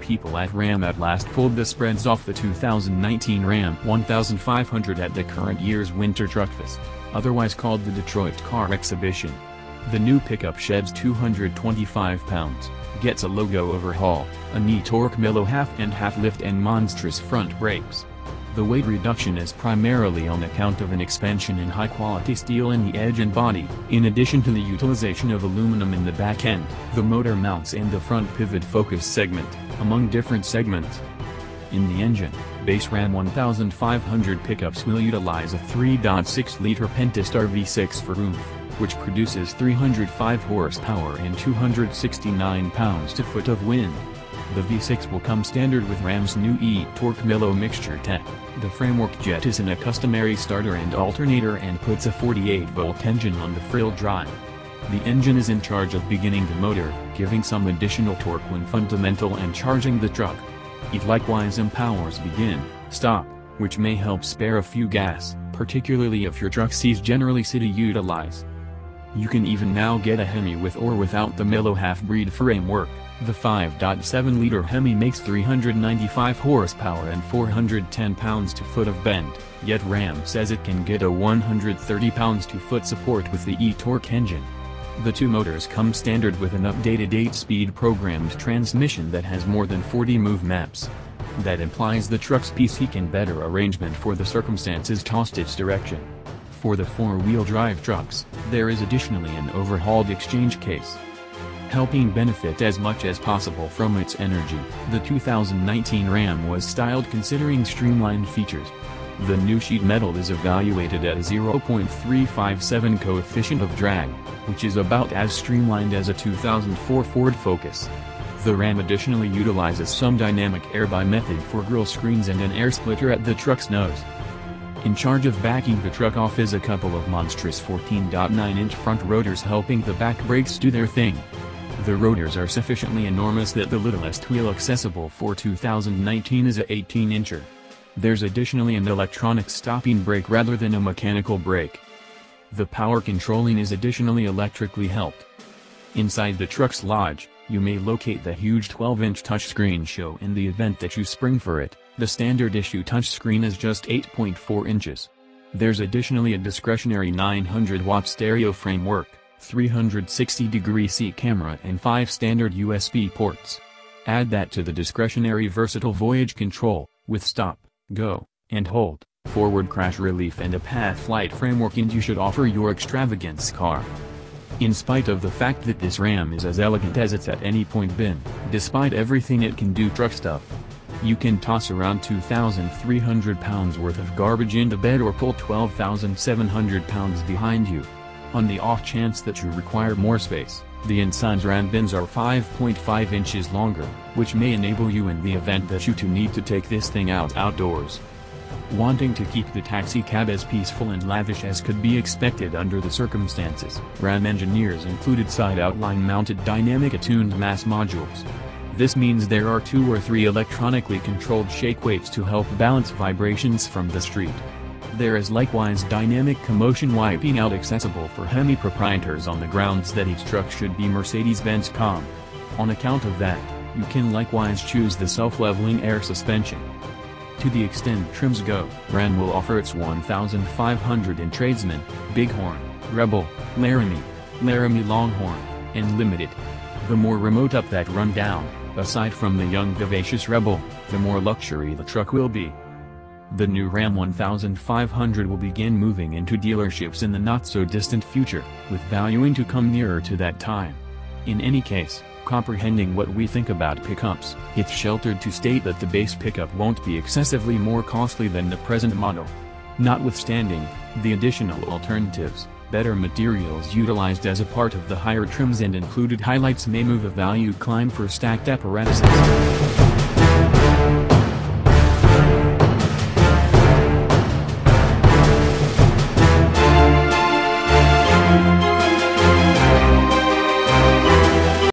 people at Ram at last pulled the spreads off the 2019 Ram 1500 at the current year's Winter Truck Fest, otherwise called the Detroit Car Exhibition. The new pickup sheds 225 pounds, gets a logo overhaul, an eTorque Milo half-and-half lift and monstrous front brakes. The weight reduction is primarily on account of an expansion in high-quality steel in the edge and body, in addition to the utilization of aluminum in the back end, the motor mounts and the front pivot focus segment, among different segments. In the engine, base Ram 1500 pickups will utilize a 3.6-liter Pentastar V6 for oomph, which produces 305 horsepower and 269 pounds-to-foot of wind. The V6 will come standard with Ram's new eTorque Milo mixture tech. The framework jettisons a customary starter and alternator and puts a 48-volt engine on the frill drive. The engine is in charge of beginning the motor, giving some additional torque when fundamental and charging the truck. It likewise empowers begin, stop, which may help spare a few gas, particularly if your truck sees generally city utilize. You can even now get a Hemi with or without the Milo half-breed framework. The 5.7-liter Hemi makes 395 horsepower and 410 pounds-to-foot of bend, yet Ram says it can get a 130 pounds-to-foot support with the eTorque engine. The two motors come standard with an updated 8-speed programmed transmission that has more than 40 move maps. That implies the truck's PC and better arrangement for the circumstances tossed its direction. For the four-wheel drive trucks, there is additionally an overhauled exchange case. Helping benefit as much as possible from its energy, the 2019 Ram was styled considering streamlined features. The new sheet metal is evaluated at a 0.357 coefficient of drag, which is about as streamlined as a 2004 Ford Focus. The Ram additionally utilizes some dynamic air-by method for grille screens and an air splitter at the truck's nose. In charge of backing the truck off is a couple of monstrous 14.9-inch front rotors helping the back brakes do their thing. The rotors are sufficiently enormous that the littlest wheel accessible for 2019 is a 18-incher. There's additionally an electronic stopping brake rather than a mechanical brake. The power controlling is additionally electrically helped. Inside the truck's lodge, you may locate the huge 12-inch touchscreen show in the event that you spring for it. The standard issue touchscreen is just 8.4 inches. There's additionally a discretionary 900-watt stereo framework, 360-degree seat camera and 5 standard USB ports. Add that to the discretionary versatile voyage control, with stop, go, and hold, forward crash relief and a path light framework, and you should offer your extravagance car. In spite of the fact that this Ram is as elegant as it's at any point been, despite everything it can do truck stuff, you can toss around 2,300 pounds worth of garbage into bed or pull 12,700 pounds behind you. On the off chance that you require more space, the inside's Ram bins are 5.5 inches longer, which may enable you in the event that you two need to take this thing outdoors. Wanting to keep the taxi cab as peaceful and lavish as could be expected under the circumstances, Ram engineers included side outline mounted dynamic attuned mass modules. This means there are 2 or 3 electronically controlled shake weights to help balance vibrations from the street. There is likewise dynamic commotion wiping out accessible for Hemi proprietors on the grounds that each truck should be Mercedes-Benz calm. On account of that, you can likewise choose the self-leveling air suspension. To the extent trims go, Ram will offer its 1500 in Tradesman, Bighorn, Rebel, Laramie, Laramie Longhorn, and Limited. The more remote up that rundown, aside from the young vivacious Rebel, the more luxury the truck will be. The new Ram 1500 will begin moving into dealerships in the not-so-distant future, with valuing to come nearer to that time. In any case, comprehending what we think about pickups, it's sheltered to state that the base pickup won't be excessively more costly than the present model. Notwithstanding the additional alternatives, better materials utilized as a part of the higher trims and included highlights may move a value climb for stacked apparatuses.